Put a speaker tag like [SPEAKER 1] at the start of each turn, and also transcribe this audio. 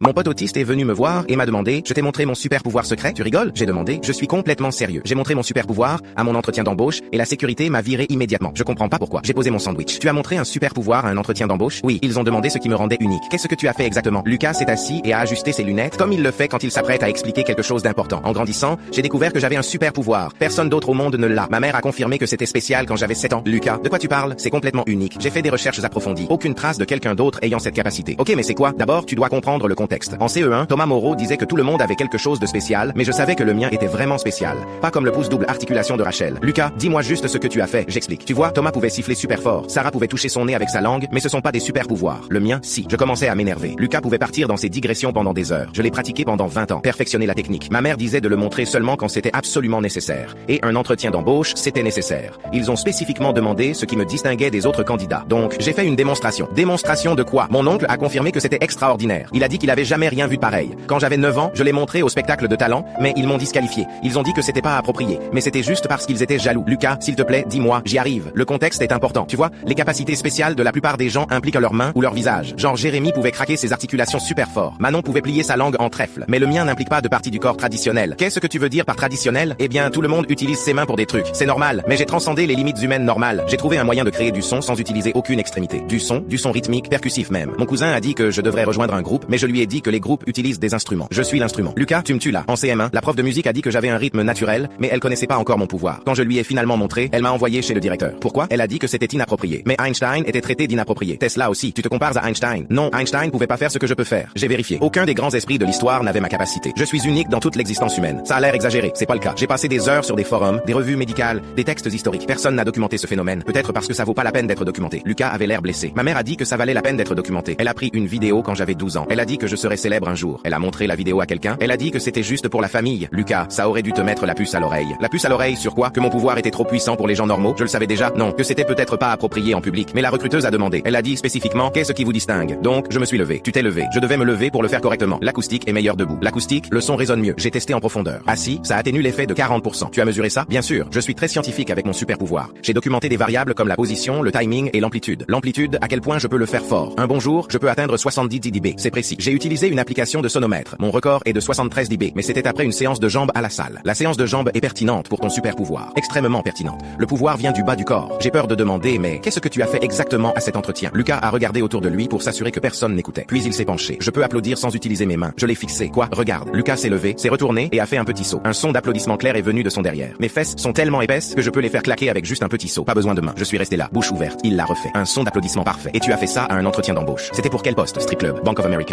[SPEAKER 1] Mon pote autiste est venu me voir et m'a demandé « Je t'ai montré mon super pouvoir secret, tu rigoles ?» J'ai demandé « Je suis complètement sérieux. J'ai montré mon super pouvoir à mon entretien d'embauche et la sécurité m'a viré immédiatement. Je comprends pas pourquoi. J'ai posé mon sandwich. Tu as montré un super pouvoir à un entretien d'embauche? Oui, ils ont demandé ce qui me rendait unique. Qu'est-ce que tu as fait exactement? Lucas s'est assis et a ajusté ses lunettes comme il le fait quand il s'apprête à expliquer quelque chose d'important. En grandissant, j'ai découvert que j'avais un super pouvoir. Personne d'autre au monde ne l'a. Ma mère a confirmé que c'était spécial quand j'avais 7 ans. Lucas, de quoi tu parles? C'est complètement unique. J'ai fait des recherches approfondies. Aucune trace de quelqu'un d'autre ayant cette capacité. Ok, mais c'est quoi? D'abord, tu dois comprendre le contexte. En CE1, Thomas Moreau disait que tout le monde avait quelque chose de spécial, mais je savais que le mien était vraiment spécial. Pas comme le pouce double articulation de Rachel. Lucas, dis-moi juste ce que tu as fait, j'explique. Tu vois, Thomas pouvait siffler super fort, Sarah pouvait toucher son nez avec sa langue, mais ce sont pas des super pouvoirs. Le mien, si. Je commençais à m'énerver. Lucas pouvait partir dans ses digressions pendant des heures. Je l'ai pratiqué pendant 20 ans, perfectionner la technique. Ma mère disait de le montrer seulement quand c'était absolument nécessaire. Et un entretien d'embauche, c'était nécessaire. Ils ont spécifiquement demandé ce qui me distinguait des autres candidats. Donc, j'ai fait une démonstration. Démonstration de quoi? Mon oncle a confirmé que c'était extraordinaire. Il a dit qu'il avait jamais rien vu de pareil. Quand j'avais 9 ans, je l'ai montré au spectacle de talent, mais ils m'ont disqualifié. Ils ont dit que c'était pas approprié, mais c'était juste parce qu'ils étaient jaloux. Lucas, s'il te plaît, dis-moi, j'y arrive. Le contexte est important. Tu vois, les capacités spéciales de la plupart des gens impliquent leurs mains ou leur visage. Genre Jérémy pouvait craquer ses articulations super fort. Manon pouvait plier sa langue en trèfle. Mais le mien n'implique pas de partie du corps traditionnelle. Qu'est-ce que tu veux dire par traditionnel? Eh bien, tout le monde utilise ses mains pour des trucs. C'est normal, mais j'ai transcendé les limites humaines normales. J'ai trouvé un moyen de créer du son sans utiliser aucune extrémité. Du son rythmique, percussif même. Mon cousin a dit que je devrais rejoindre un groupe, mais je lui ai dit que les groupes utilisent des instruments. Je suis l'instrument. Lucas, tu me tues là. En CM1, la prof de musique a dit que j'avais un rythme naturel, mais elle connaissait pas encore mon pouvoir. Quand je lui ai finalement montré, elle m'a envoyé chez le directeur. Pourquoi? Elle a dit que c'était inapproprié. Mais Einstein était traité d'inapproprié. Tesla aussi. Tu te compares à Einstein? Non, Einstein pouvait pas faire ce que je peux faire. J'ai vérifié. Aucun des grands esprits de l'histoire n'avait ma capacité. Je suis unique dans toute l'existence humaine. Ça a l'air exagéré. C'est pas le cas. J'ai passé des heures sur des forums, des revues médicales, des textes historiques. Personne n'a documenté ce phénomène. Peut-être parce que ça vaut pas la peine d'être documenté. Lucas avait l'air blessé. Ma mère a dit que ça valait la peine d'être documenté. Elle a pris une vidéo quand j'avais 12 ans. Elle a dit que je serais célèbre un jour. Elle a montré la vidéo à quelqu'un. Elle a dit que c'était juste pour la famille. Lucas, ça aurait dû te mettre la puce à l'oreille. La puce à l'oreille sur quoi? Que mon pouvoir était trop puissant pour les gens normaux? Je le savais déjà. Non, que c'était peut-être pas approprié en public. Mais la recruteuse a demandé. Elle a dit spécifiquement qu'est-ce qui vous distingue. Donc, je me suis levé. Tu t'es levé. Je devais me lever pour le faire correctement. L'acoustique est meilleure debout. L'acoustique, le son résonne mieux. J'ai testé en profondeur. Assis, ça atténue l'effet de 40%. Tu as mesuré ça? Bien sûr. Je suis très scientifique avec mon super pouvoir. J'ai documenté des variables comme la position, le timing et l'amplitude. L'amplitude, à quel point je peux le faire fort. Un bon jour, je peux atteindre 70 dB. C'est précis. J'ai utilisé une application de sonomètre. Mon record est de 73 dB, mais c'était après une séance de jambes à la salle. La séance de jambes est pertinente pour ton super pouvoir. Extrêmement pertinente. Le pouvoir vient du bas du corps. J'ai peur de demander, mais qu'est-ce que tu as fait exactement à cet entretien? Lucas a regardé autour de lui pour s'assurer que personne n'écoutait. Puis il s'est penché. Je peux applaudir sans utiliser mes mains. Je l'ai fixé. Quoi? Regarde. Lucas s'est levé, s'est retourné et a fait un petit saut. Un son d'applaudissement clair est venu de son derrière. Mes fesses sont tellement épaisses que je peux les faire claquer avec juste un petit saut. Pas besoin de main. Je suis resté là, bouche ouverte. Il l'a refait. Un son d'applaudissement parfait. Et tu as fait ça à un entretien d'embauche. C'était pour quel poste? Strip Club, Bank of America.